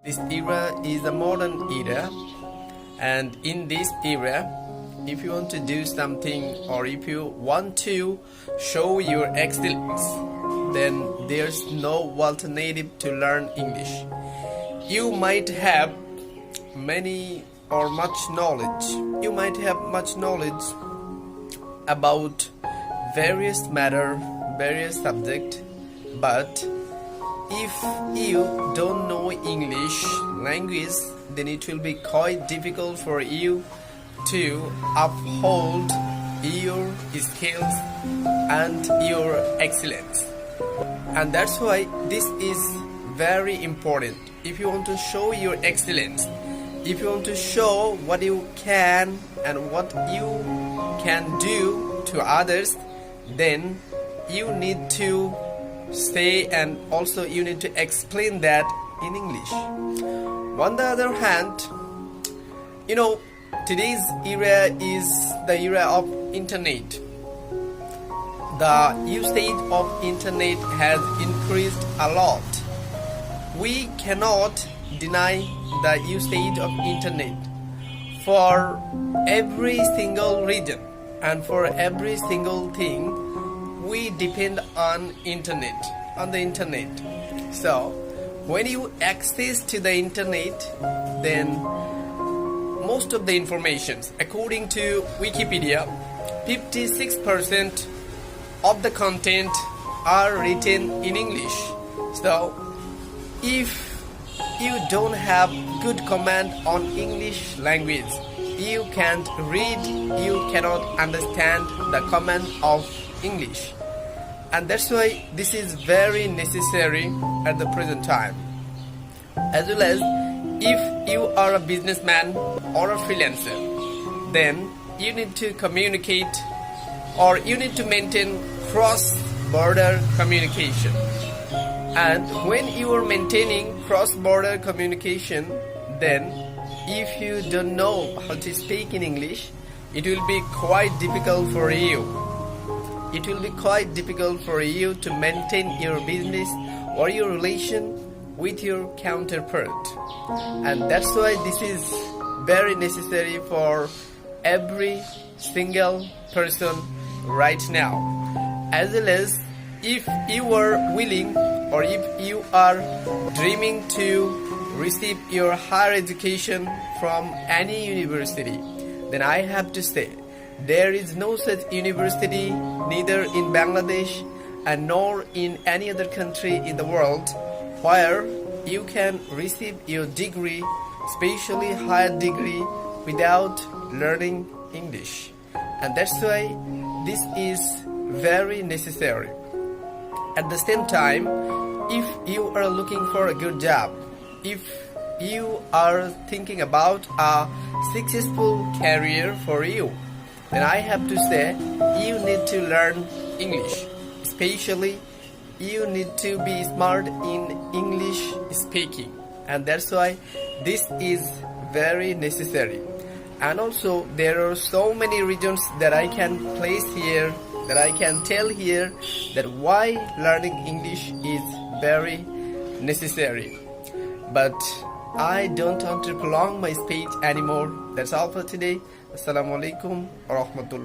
This era is a modern era, and in this era, if you want to do something or if you want to show your excellence, then there's no alternative to learn English. You might have many or much knowledge. You might have much knowledge about various matter, various subject, but if you don't know English language, then it will be quite difficult for you to uphold your skills and your excellence. And that's why this is very important. If you want to show your excellence, if you want to show what you can and what you can do to others, then you need to say and also you need to explain that in English. On the other hand, today's era is the era of internet. The usage of internet has increased a lot. We cannot deny the usage of internet for every single region and for every single thing. We depend on the internet. So when you access to the internet, then most of the informations, according to Wikipedia, 56% of the content are written in English. So if you don't have good command on English language, you can't read, you cannot understand the command of English. And that's why this is very necessary at the present time. As well as if you are a businessman or a freelancer, then you need to communicate or you need to maintain cross-border communication. And when you are maintaining cross-border communication, then if you don't know how to speak in English, it will be quite difficult for you. It will be quite difficult for you to maintain your business or your relation with your counterpart. And that's why this is very necessary for every single person right now. As well as if you are willing or if you are dreaming to receive your higher education from any university, then I have to say there is no such university neither in Bangladesh and nor in any other country in the world where you can receive your degree, especially higher degree, without learning English. And that's why this is very necessary. At the same time, if you are looking for a good job, if you are thinking about a successful career for you, then I have to say you need to learn English. Especially you need to be smart in English speaking. And that's why this is very necessary. And also there are so many reasons that I can place here, that I can tell here, that why learning English is very necessary. But I don't want to prolong my speech anymore. That's all for today. Assalamu alaikum wa rahmatullah.